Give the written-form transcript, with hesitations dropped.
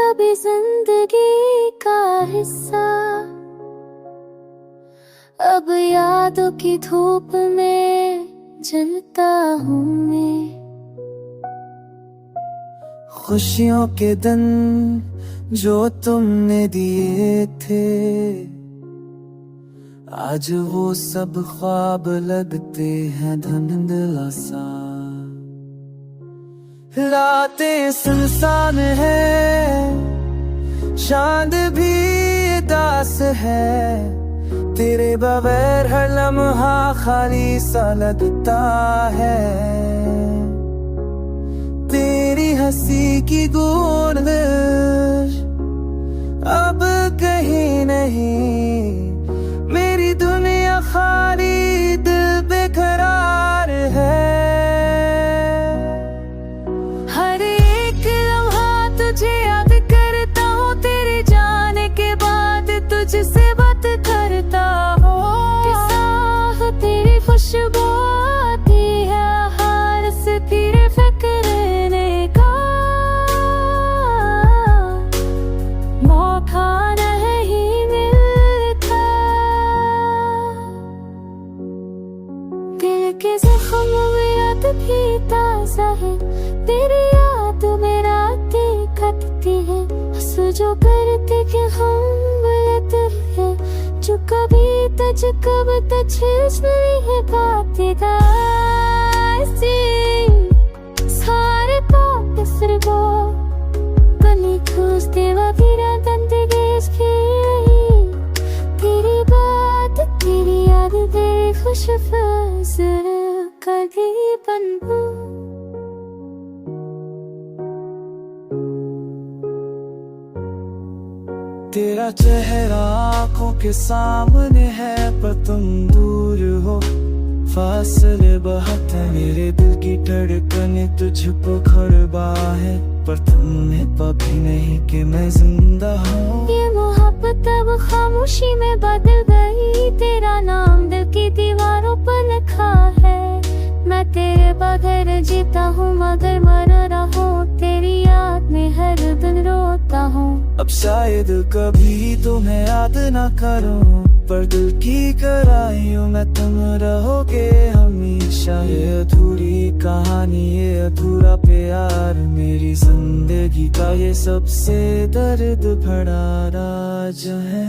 कभी जिंदगी का हिस्सा। अब यादों की धूप में जलता हूँ मैं। खुशियों के दिन जो तुमने दिए थे, आज वो सब ख्वाब लगते हैं धुंधला सा। रातें सुनसान है, चांद भी उदास है, तेरे बगैर हर लम्हा खाली सा लगता है। तेरी हंसी की गूंज अब कहीं नहीं, मेरी दुनिया खाली दिल बेकरार है। हर एक लम्हा तुझे याद करता हूँ, तेरे जाने के बाद तुझसे बात करता हूँ। किस्सा तेरी खुशबू आती है, हाल से तेरे फिक्रने का मौका नहीं मिलता। दिल के जख्म में याद भी ताज़ा है, तेरी याद में रातें कटती है। हंसू जो करते कि हम गलत है, जो कभी छूछ नहीं है पाती दासी। सारे पाप फिर वो कनी खोजते वगैरह दंदगेज खेली। तेरी बात तेरी याद तेरी खुशबू कभी बनू। तेरा चेहरा आंखों के सामने है, पर तुम दूर हो, फासले बहुत है। मेरे दिल की धड़कने तुझको खरबा है, पर तुमने कभी नहीं कि मैं जिंदा हूँ। ये मोहब्बत अब खामोशी में बदल गई, तेरा नाम दिल की दीवारों पर लिखा है। मैं तेरे बगैर जीता हूँ मगर मर रहा हूँ, तेरी याद में हर दिन रोता हूँ। अब शायद कभी तुम्हें याद ना करूं, पर दिल की गहराइयों में तुम रहोगे हमेशा। ये अधूरी कहानी, ये अधूरा प्यार, मेरी जिंदगी का ये सबसे दर्द भरा राज है।